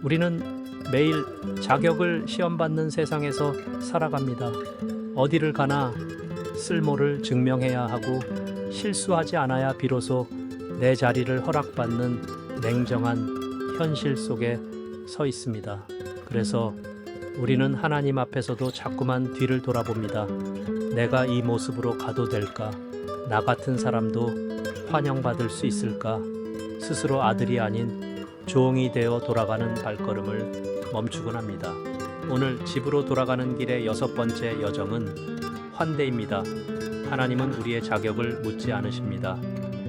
우리는 매일 자격을 시험받는 세상에서 살아갑니다. 어디를 가나 쓸모를 증명해야 하고 실수하지 않아야 비로소 내 자리를 허락받는 냉정한 현실 속에 서 있습니다. 그래서 우리는 하나님 앞에서도 자꾸만 뒤를 돌아봅니다. 내가 이 모습으로 가도 될까? 나 같은 사람도 환영받을 수 있을까? 스스로 아들이 아닌 종이 되어 돌아가는 발걸음을 멈추곤 합니다. 오늘 집으로 돌아가는 길의 6번째 여정은 환대입니다. 하나님은 우리의 자격을 묻지 않으십니다.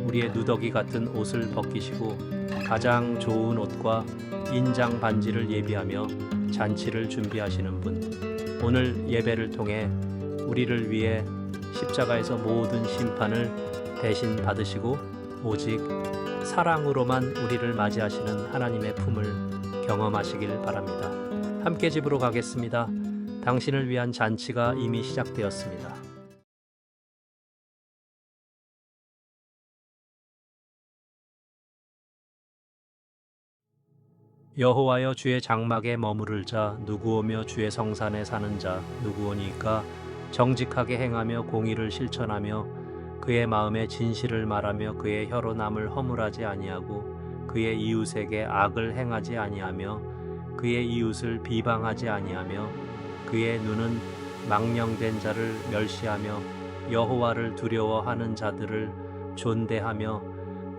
우리의 누더기 같은 옷을 벗기시고 가장 좋은 옷과 인장 반지를 예비하며 잔치를 준비하시는 분. 오늘 예배를 통해 우리를 위해 십자가에서 모든 심판을 대신 받으시고 오직 사랑으로만 우리를 맞이하시는 하나님의 품을 경험하시길 바랍니다. 함께 집으로 가겠습니다. 당신을 위한 잔치가 이미 시작되었습니다. 여호와여, 주의 장막에 머무를 자 누구오며 주의 성산에 사는 자 누구오니까? 정직하게 행하며 공의를 실천하며 그의 마음에 진실을 말하며 그의 혀로 남을 허물하지 아니하고 그의 이웃에게 악을 행하지 아니하며 그의 이웃을 비방하지 아니하며 그의 눈은 망령된 자를 멸시하며 여호와를 두려워하는 자들을 존대하며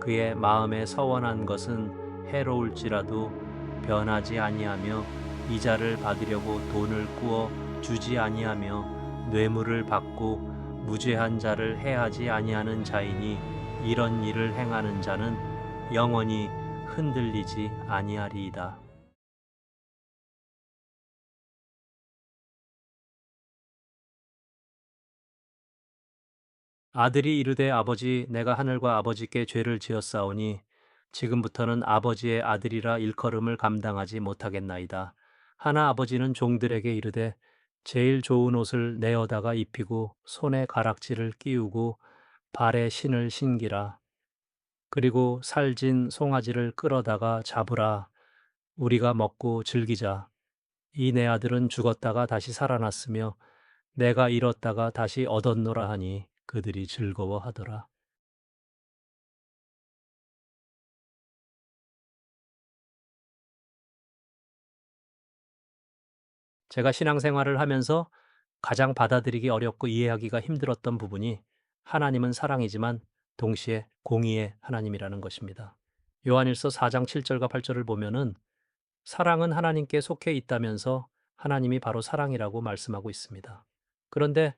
그의 마음에 서원한 것은 해로울지라도 변하지 아니하며 이자를 받으려고 돈을 꾸어 주지 아니하며 뇌물을 받고 무죄한 자를 해하지 아니하는 자이니 이런 일을 행하는 자는 영원히 흔들리지 아니하리이다. 아들이 이르되 아버지, 내가 하늘과 아버지께 죄를 지었사오니 지금부터는 아버지의 아들이라 일컬음을 감당하지 못하겠나이다. 하나 아버지는 종들에게 이르되 제일 좋은 옷을 내어다가 입히고 손에 가락지를 끼우고 발에 신을 신기라. 그리고 살진 송아지를 끌어다가 잡으라. 우리가 먹고 즐기자. 이 내 아들은 죽었다가 다시 살아났으며 내가 잃었다가 다시 얻었노라 하니 그들이 즐거워하더라. 제가 신앙생활을 하면서 가장 받아들이기 어렵고 이해하기가 힘들었던 부분이 하나님은 사랑이지만 동시에 공의의 하나님이라는 것입니다. 요한일서 4장 7절과 8절을 보면은 사랑은 하나님께 속해 있다면서 하나님이 바로 사랑이라고 말씀하고 있습니다. 그런데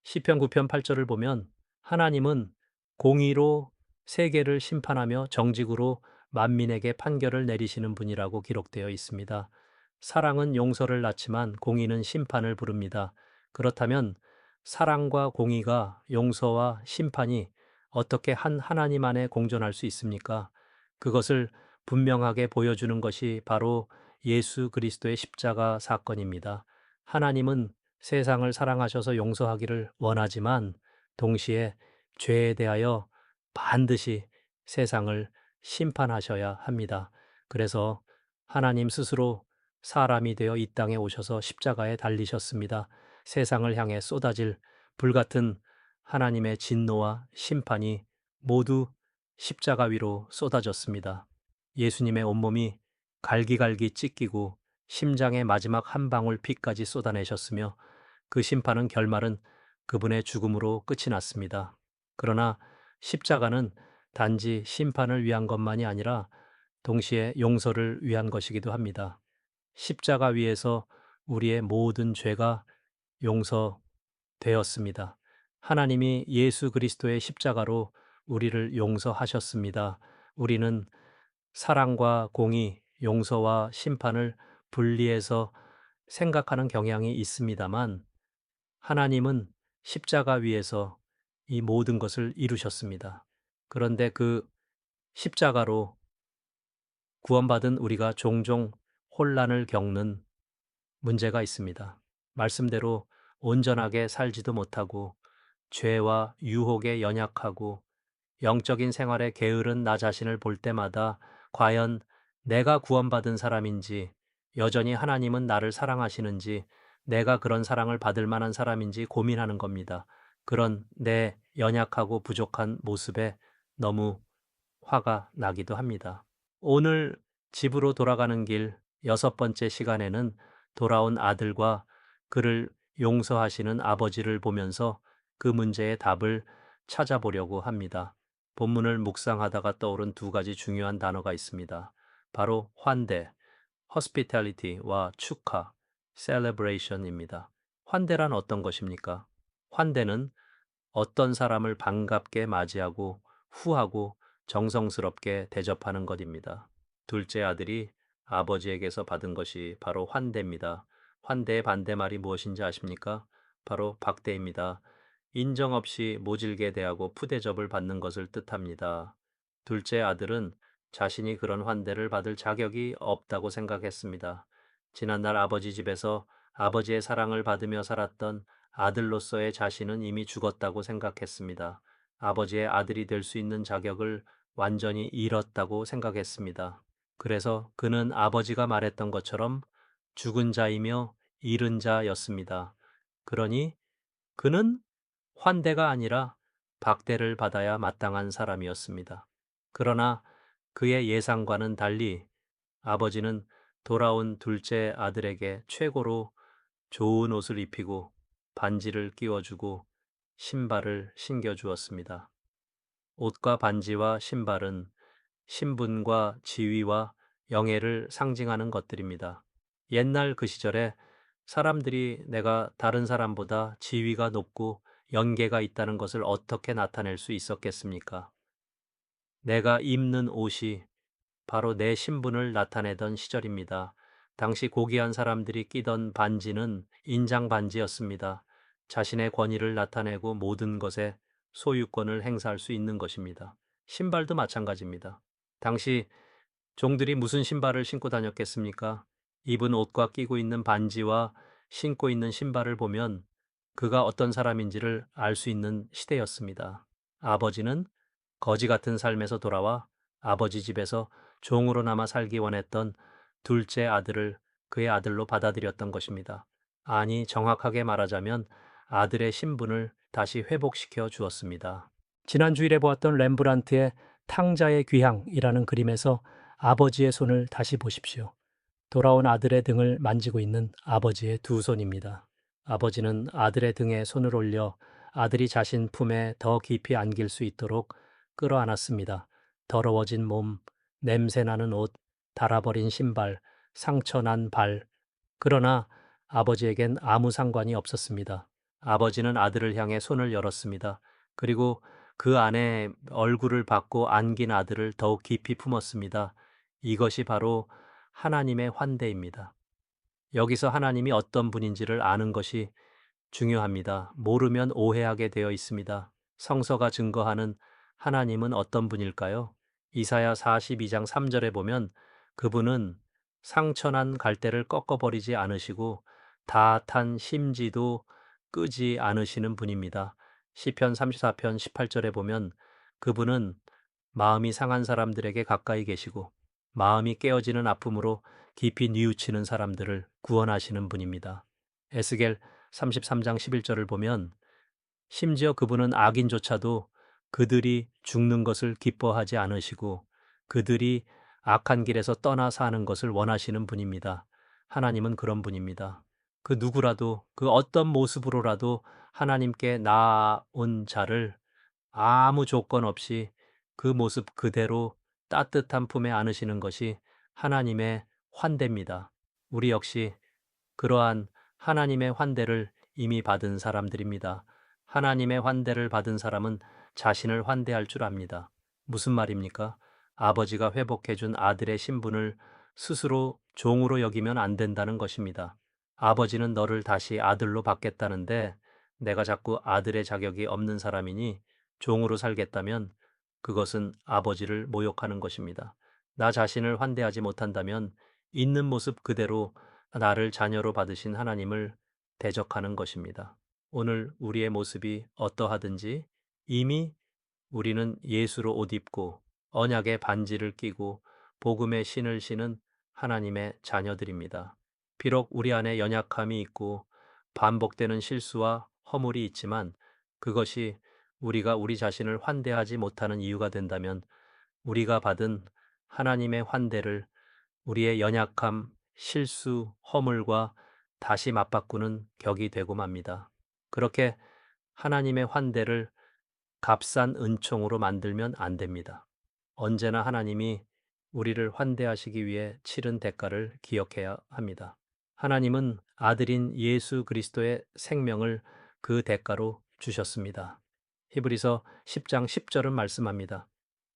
시편 9편 8절을 보면 하나님은 공의로 세계를 심판하며 정직으로 만민에게 판결을 내리시는 분이라고 기록되어 있습니다. 사랑은 용서를 낳지만 공의는 심판을 부릅니다. 그렇다면 사랑과 공의가 용서와 심판이 어떻게 한 하나님 안에 공존할 수 있습니까? 그것을 분명하게 보여주는 것이 바로 예수 그리스도의 십자가 사건입니다. 하나님은 세상을 사랑하셔서 용서하기를 원하지만 동시에 죄에 대하여 반드시 세상을 심판하셔야 합니다. 그래서 하나님 스스로 사람이 되어 이 땅에 오셔서 십자가에 달리셨습니다. 세상을 향해 쏟아질 불같은 하나님의 진노와 심판이 모두 십자가 위로 쏟아졌습니다. 예수님의 온몸이 갈기갈기 찢기고 심장의 마지막 한 방울 피까지 쏟아내셨으며 그 심판은 결말은 그분의 죽음으로 끝이 났습니다. 그러나 십자가는 단지 심판을 위한 것만이 아니라 동시에 용서를 위한 것이기도 합니다. 십자가 위에서 우리의 모든 죄가 용서되었습니다. 하나님이 예수 그리스도의 십자가로 우리를 용서하셨습니다. 우리는 사랑과 공의, 용서와 심판을 분리해서 생각하는 경향이 있습니다만 하나님은 십자가 위에서 이 모든 것을 이루셨습니다. 그런데 그 십자가로 구원받은 우리가 종종 혼란을 겪는 문제가 있습니다. 말씀대로 온전하게 살지도 못하고 죄와 유혹에 연약하고 영적인 생활에 게으른 나 자신을 볼 때마다 과연 내가 구원받은 사람인지, 여전히 하나님은 나를 사랑하시는지, 내가 그런 사랑을 받을 만한 사람인지 고민하는 겁니다. 그런 내 연약하고 부족한 모습에 너무 화가 나기도 합니다. 오늘 집으로 돌아가는 길 6번째 시간에는 돌아온 아들과 그를 용서하시는 아버지를 보면서 그 문제의 답을 찾아보려고 합니다. 본문을 묵상하다가 떠오른 두 가지 중요한 단어가 있습니다. 바로 환대, hospitality와 축하, celebration입니다. 환대란 어떤 것입니까? 환대는 어떤 사람을 반갑게 맞이하고 후하고 정성스럽게 대접하는 것입니다. 둘째 아들이 아버지에게서 받은 것이 바로 환대입니다. 환대의 반대말이 무엇인지 아십니까? 바로 박대입니다. 인정 없이 모질게 대하고 푸대접을 받는 것을 뜻합니다. 둘째 아들은 자신이 그런 환대를 받을 자격이 없다고 생각했습니다. 지난날 아버지 집에서 아버지의 사랑을 받으며 살았던 아들로서의 자신은 이미 죽었다고 생각했습니다. 아버지의 아들이 될 수 있는 자격을 완전히 잃었다고 생각했습니다. 그래서 그는 아버지가 말했던 것처럼 죽은 자이며 잃은 자였습니다. 그러니 그는 환대가 아니라 박대를 받아야 마땅한 사람이었습니다. 그러나 그의 예상과는 달리 아버지는 돌아온 둘째 아들에게 최고로 좋은 옷을 입히고 반지를 끼워주고 신발을 신겨주었습니다. 옷과 반지와 신발은 신분과 지위와 영예를 상징하는 것들입니다. 옛날 그 시절에 사람들이 내가 다른 사람보다 지위가 높고 연계가 있다는 것을 어떻게 나타낼 수 있었겠습니까? 내가 입는 옷이 바로 내 신분을 나타내던 시절입니다. 당시 고귀한 사람들이 끼던 반지는 인장 반지였습니다. 자신의 권위를 나타내고 모든 것에 소유권을 행사할 수 있는 것입니다. 신발도 마찬가지입니다. 당시 종들이 무슨 신발을 신고 다녔겠습니까? 입은 옷과 끼고 있는 반지와 신고 있는 신발을 보면 그가 어떤 사람인지를 알 수 있는 시대였습니다. 아버지는 거지 같은 삶에서 돌아와 아버지 집에서 종으로 남아 살기 원했던 둘째 아들을 그의 아들로 받아들였던 것입니다. 아니, 정확하게 말하자면 아들의 신분을 다시 회복시켜 주었습니다. 지난 주일에 보았던 렘브란트의 탕자의 귀향이라는 그림에서 아버지의 손을 다시 보십시오. 돌아온 아들의 등을 만지고 있는 아버지의 두 손입니다. 아버지는 아들의 등에 손을 올려 아들이 자신 품에 더 깊이 안길 수 있도록 끌어안았습니다. 더러워진 몸, 냄새나는 옷, 닳아버린 신발, 상처난 발. 그러나 아버지에겐 아무 상관이 없었습니다. 아버지는 아들을 향해 손을 열었습니다. 그리고 그 안에 얼굴을 받고 안긴 아들을 더욱 깊이 품었습니다. 이것이 바로 하나님의 환대입니다. 여기서 하나님이 어떤 분인지를 아는 것이 중요합니다. 모르면 오해하게 되어 있습니다. 성서가 증거하는 하나님은 어떤 분일까요? 이사야 42장 3절에 보면 그분은 상처난 갈대를 꺾어버리지 않으시고 다 탄 심지도 끄지 않으시는 분입니다. 시편 34편 18절에 보면 그분은 마음이 상한 사람들에게 가까이 계시고 마음이 깨어지는 아픔으로 깊이 뉘우치는 사람들을 구원하시는 분입니다. 에스겔 33장 11절을 보면 심지어 그분은 악인조차도 그들이 죽는 것을 기뻐하지 않으시고 그들이 악한 길에서 떠나 사는 것을 원하시는 분입니다. 하나님은 그런 분입니다. 그 누구라도 그 어떤 모습으로라도 하나님께 나아온 자를 아무 조건 없이 그 모습 그대로 따뜻한 품에 안으시는 것이 하나님의 환대입니다. 우리 역시 그러한 하나님의 환대를 이미 받은 사람들입니다. 하나님의 환대를 받은 사람은 자신을 환대할 줄 압니다. 무슨 말입니까? 아버지가 회복해준 아들의 신분을 스스로 종으로 여기면 안 된다는 것입니다. 아버지는 너를 다시 아들로 받겠다는데 내가 자꾸 아들의 자격이 없는 사람이니 종으로 살겠다면 그것은 아버지를 모욕하는 것입니다. 나 자신을 환대하지 못한다면 있는 모습 그대로 나를 자녀로 받으신 하나님을 대적하는 것입니다. 오늘 우리의 모습이 어떠하든지 이미 우리는 예수로 옷 입고 언약의 반지를 끼고 복음의 신을 지는 하나님의 자녀들입니다. 비록 우리 안에 연약함이 있고 반복되는 실수와 허물이 있지만 그것이 우리가 우리 자신을 환대하지 못하는 이유가 된다면 우리가 받은 하나님의 환대를 우리의 연약함, 실수, 허물과 다시 맞바꾸는 격이 되고 맙니다. 그렇게 하나님의 환대를 값싼 은총으로 만들면 안 됩니다. 언제나 하나님이 우리를 환대하시기 위해 치른 대가를 기억해야 합니다. 하나님은 아들인 예수 그리스도의 생명을 그 대가로 주셨습니다. 히브리서 10장 10절은 말씀합니다.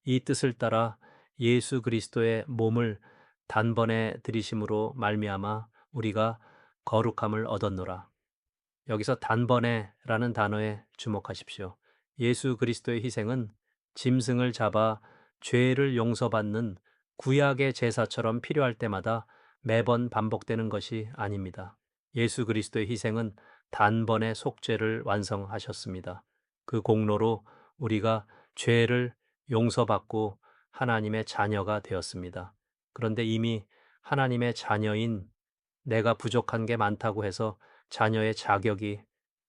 이 뜻을 따라 예수 그리스도의 몸을 단번에 들이심으로 말미암아 우리가 거룩함을 얻었노라. 여기서 단번에라는 단어에 주목하십시오. 예수 그리스도의 희생은 짐승을 잡아 죄를 용서받는 구약의 제사처럼 필요할 때마다 매번 반복되는 것이 아닙니다. 예수 그리스도의 희생은 단번에 속죄를 완성하셨습니다. 그 공로로 우리가 죄를 용서받고 하나님의 자녀가 되었습니다. 그런데 이미 하나님의 자녀인 내가 부족한 게 많다고 해서 자녀의 자격이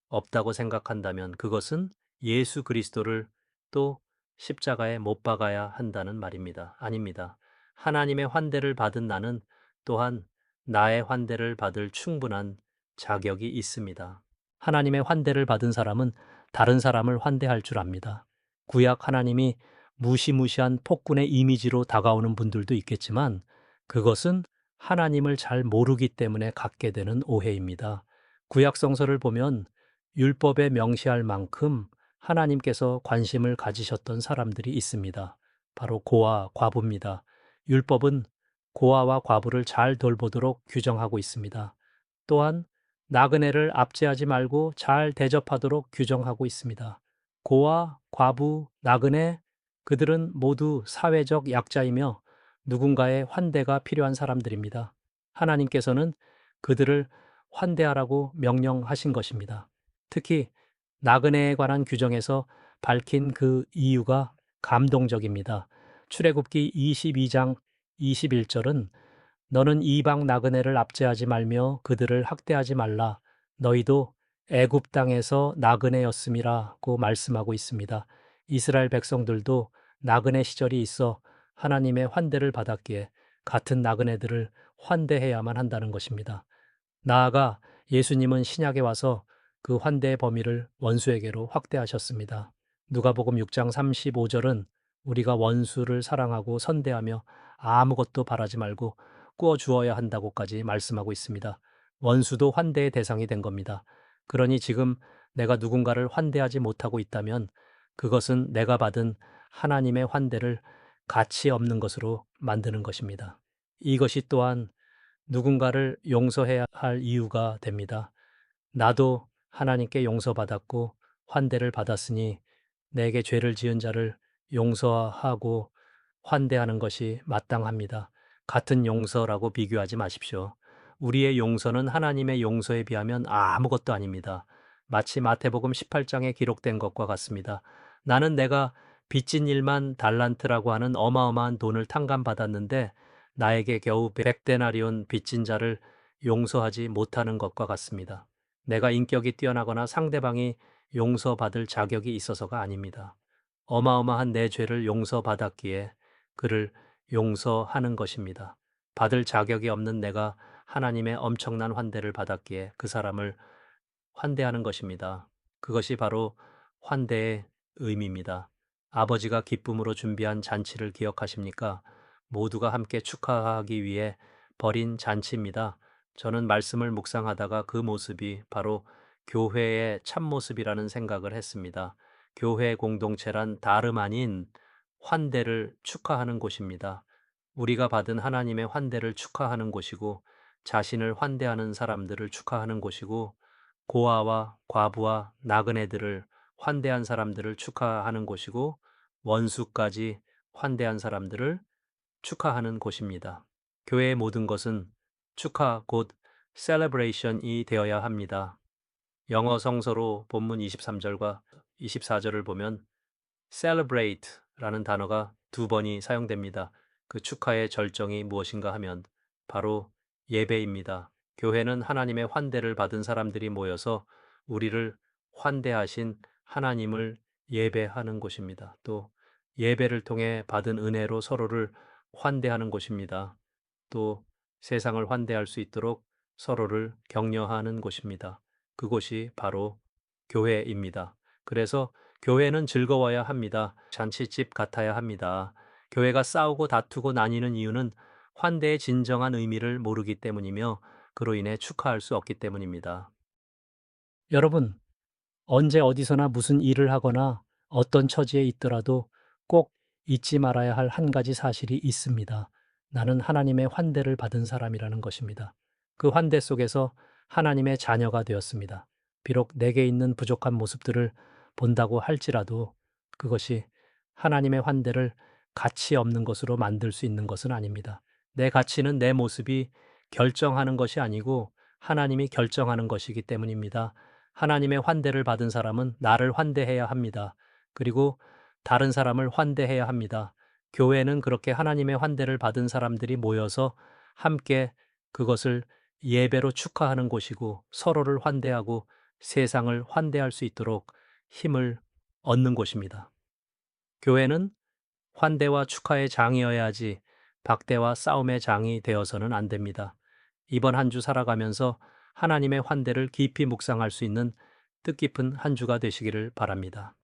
없다고 생각한다면 그것은 예수 그리스도를 또 십자가에 못 박아야 한다는 말입니다. 아닙니다. 하나님의 환대를 받은 나는 또한 나의 환대를 받을 충분한 자격이 있습니다. 하나님의 환대를 받은 사람은 다른 사람을 환대할 줄 압니다. 구약 하나님이 무시무시한 폭군의 이미지로 다가오는 분들도 있겠지만 그것은 하나님을 잘 모르기 때문에 갖게 되는 오해입니다. 구약 성서를 보면 율법에 명시할 만큼 하나님께서 관심을 가지셨던 사람들이 있습니다. 바로 고아, 과부입니다. 율법은 고아와 과부를 잘 돌보도록 규정하고 있습니다. 또한 나그네를 압제하지 말고 잘 대접하도록 규정하고 있습니다. 고아, 과부, 나그네, 그들은 모두 사회적 약자이며 누군가의 환대가 필요한 사람들입니다. 하나님께서는 그들을 환대하라고 명령하신 것입니다. 특히 나그네에 관한 규정에서 밝힌 그 이유가 감동적입니다. 출애굽기 22장 21절은 너는 이방 나그네를 압제하지 말며 그들을 학대하지 말라. 너희도 애굽 땅에서 나그네였음이라고 말씀하고 있습니다. 이스라엘 백성들도 나그네 시절이 있어 하나님의 환대를 받았기에 같은 나그네들을 환대해야만 한다는 것입니다. 나아가 예수님은 신약에 와서 그 환대의 범위를 원수에게로 확대하셨습니다. 누가복음 6장 35절은 우리가 원수를 사랑하고 선대하며 아무것도 바라지 말고 꾸어 주어야 한다고까지 말씀하고 있습니다. 원수도 환대의 대상이 된 겁니다. 그러니 지금 내가 누군가를 환대하지 못하고 있다면 그것은 내가 받은 하나님의 환대를 가치 없는 것으로 만드는 것입니다. 이것이 또한 누군가를 용서해야 할 이유가 됩니다. 나도 하나님께 용서받았고 환대를 받았으니 내게 죄를 지은 자를 용서하고 환대하는 것이 마땅합니다. 같은 용서라고 비교하지 마십시오. 우리의 용서는 하나님의 용서에 비하면 아무것도 아닙니다. 마치 마태복음 18장에 기록된 것과 같습니다. 나는 내가 빚진 일만 달란트라고 하는 어마어마한 돈을 탕감받았는데 나에게 겨우 100데나리온 빚진 자를 용서하지 못하는 것과 같습니다. 내가 인격이 뛰어나거나 상대방이 용서받을 자격이 있어서가 아닙니다. 어마어마한 내 죄를 용서받았기에 그를 용서하는 것입니다. 받을 자격이 없는 내가 하나님의 엄청난 환대를 받았기에 그 사람을 환대하는 것입니다. 그것이 바로 환대의 의미입니다. 아버지가 기쁨으로 준비한 잔치를 기억하십니까? 모두가 함께 축하하기 위해 벌인 잔치입니다. 저는 말씀을 묵상하다가 그 모습이 바로 교회의 참모습이라는 생각을 했습니다. 교회 공동체란 다름 아닌 환대를 축하하는 곳입니다. 우리가 받은 하나님의 환대를 축하하는 곳이고 자신을 환대하는 사람들을 축하하는 곳이고 고아와 과부와 나그네들을 환대한 사람들을 축하하는 곳이고 원수까지 환대한 사람들을 축하하는 곳입니다. 교회의 모든 것은 축하 곧 celebration이 되어야 합니다. 영어 성서로 본문 23절과 24절을 보면 celebrate라는 단어가 두 번이 사용됩니다. 그 축하의 절정이 무엇인가 하면 바로 예배입니다. 교회는 하나님의 환대를 받은 사람들이 모여서 우리를 환대하신 하나님을 예배하는 곳입니다. 또 예배를 통해 받은 은혜로 서로를 환대하는 곳입니다. 또 세상을 환대할 수 있도록 서로를 격려하는 곳입니다. 그곳이 바로 교회입니다. 그래서 교회는 즐거워야 합니다. 잔치집 같아야 합니다. 교회가 싸우고 다투고 나뉘는 이유는 환대의 진정한 의미를 모르기 때문이며 그로 인해 축하할 수 없기 때문입니다. 여러분, 언제 어디서나 무슨 일을 하거나 어떤 처지에 있더라도 꼭 잊지 말아야 할 한 가지 사실이 있습니다. 나는 하나님의 환대를 받은 사람이라는 것입니다. 그 환대 속에서 하나님의 자녀가 되었습니다. 비록 내게 있는 부족한 모습들을 본다고 할지라도 그것이 하나님의 환대를 가치 없는 것으로 만들 수 있는 것은 아닙니다. 내 가치는 내 모습이 결정하는 것이 아니고 하나님이 결정하는 것이기 때문입니다. 하나님의 환대를 받은 사람은 나를 환대해야 합니다. 그리고 다른 사람을 환대해야 합니다. 교회는 그렇게 하나님의 환대를 받은 사람들이 모여서 함께 그것을 예배로 축하하는 곳이고 서로를 환대하고 세상을 환대할 수 있도록 힘을 얻는 곳입니다. 교회는 환대와 축하의 장이어야 하지 박대와 싸움의 장이 되어서는 안 됩니다. 이번 한 주 살아가면서 하나님의 환대를 깊이 묵상할 수 있는 뜻깊은 한 주가 되시기를 바랍니다.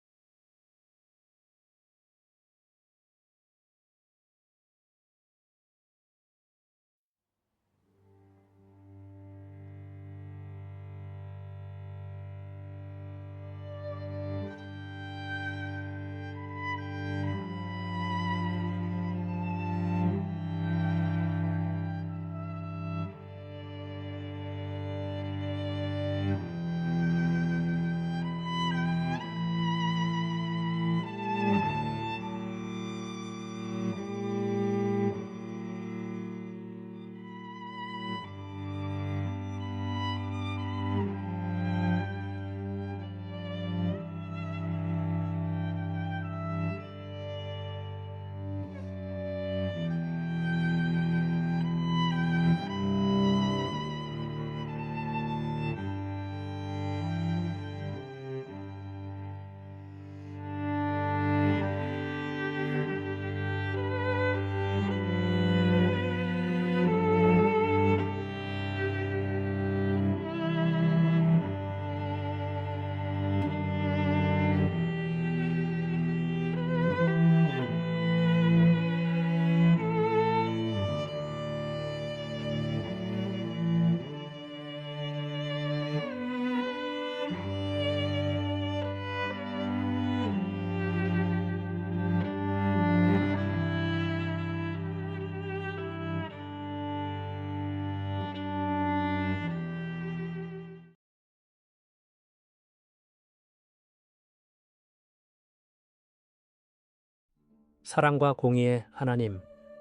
사랑과 공의의 하나님,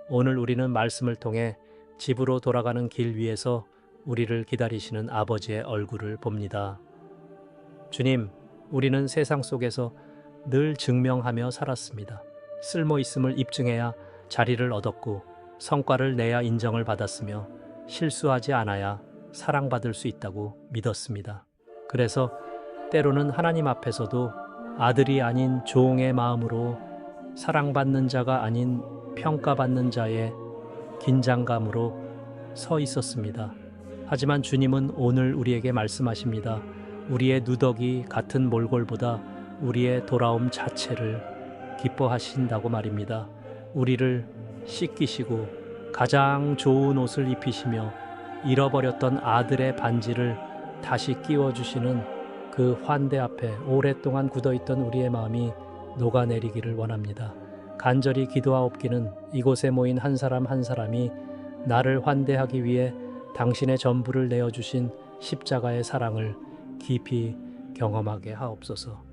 오늘 우리는 말씀을 통해 집으로 돌아가는 길 위에서 우리를 기다리시는 아버지의 얼굴을 봅니다. 주님, 우리는 세상 속에서 늘 증명하며 살았습니다. 쓸모 있음을 입증해야 자리를 얻었고 성과를 내야 인정을 받았으며 실수하지 않아야 사랑받을 수 있다고 믿었습니다. 그래서 때로는 하나님 앞에서도 아들이 아닌 종의 마음으로 사랑받는 자가 아닌 평가받는 자의 긴장감으로 서 있었습니다. 하지만 주님은 오늘 우리에게 말씀하십니다. 우리의 누더기 같은 몰골보다 우리의 돌아옴 자체를 기뻐하신다고 말입니다. 우리를 씻기시고 가장 좋은 옷을 입히시며 잃어버렸던 아들의 반지를 다시 끼워주시는 그 환대 앞에 오랫동안 굳어있던 우리의 마음이 녹아내리기를 원합니다. 간절히 기도하옵기는 이곳에 모인 한 사람 한 사람이 나를 환대하기 위해 당신의 전부를 내어주신 십자가의 사랑을 깊이 경험하게 하옵소서.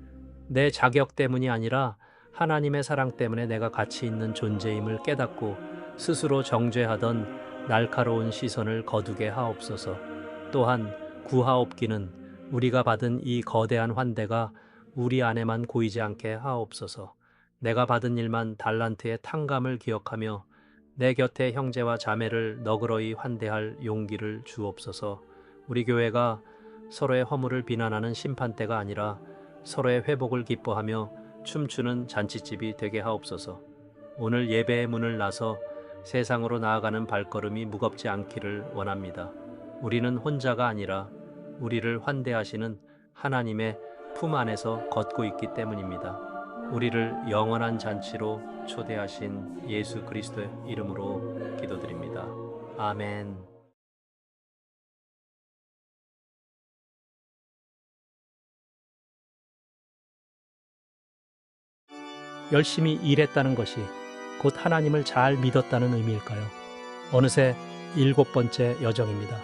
내 자격 때문이 아니라 하나님의 사랑 때문에 내가 가치 있는 존재임을 깨닫고 스스로 정죄하던 날카로운 시선을 거두게 하옵소서. 또한 구하옵기는 우리가 받은 이 거대한 환대가 우리 안에만 고이지 않게 하옵소서. 내가 받은 일만 달란트의 탕감을 기억하며 내 곁에 형제와 자매를 너그러이 환대할 용기를 주옵소서. 우리 교회가 서로의 허물을 비난하는 심판대가 아니라 서로의 회복을 기뻐하며 춤추는 잔치집이 되게 하옵소서. 오늘 예배의 문을 나서 세상으로 나아가는 발걸음이 무겁지 않기를 원합니다. 우리는 혼자가 아니라 우리를 환대하시는 하나님의 품 안에서 걷고 있기 때문입니다. 우리를 영원한 잔치로 초대하신 예수 그리스도의 이름으로 기도드립니다. 아멘. 열심히 일했다는 것이 곧 하나님을 잘 믿었다는 의미일까요? 어느새 7번째 여정입니다.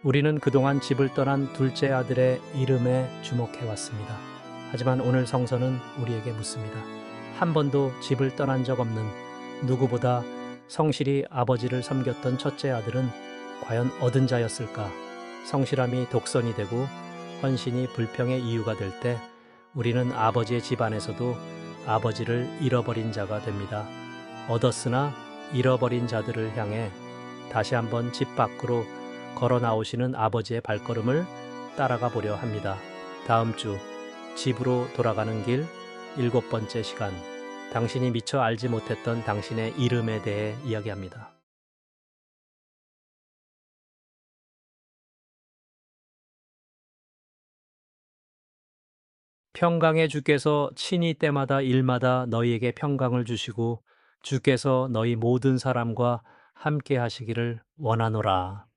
우리는 그동안 집을 떠난 둘째 아들의 이름에 주목해왔습니다. 하지만 오늘 성서는 우리에게 묻습니다. 한 번도 집을 떠난 적 없는 누구보다 성실히 아버지를 섬겼던 첫째 아들은 과연 얻은 자였을까? 성실함이 독선이 되고 헌신이 불평의 이유가 될 때 우리는 아버지의 집 안에서도 아버지를 잃어버린 자가 됩니다. 얻었으나 잃어버린 자들을 향해 다시 한번 집 밖으로 걸어 나오시는 아버지의 발걸음을 따라가 보려 합니다. 다음 주 집으로 돌아가는 길 7번째 시간, 당신이 미처 알지 못했던 당신의 이름에 대해 이야기합니다. 평강의 주께서 친히 때마다 일마다 너희에게 평강을 주시고 주께서 너희 모든 사람과 함께 하시기를 원하노라.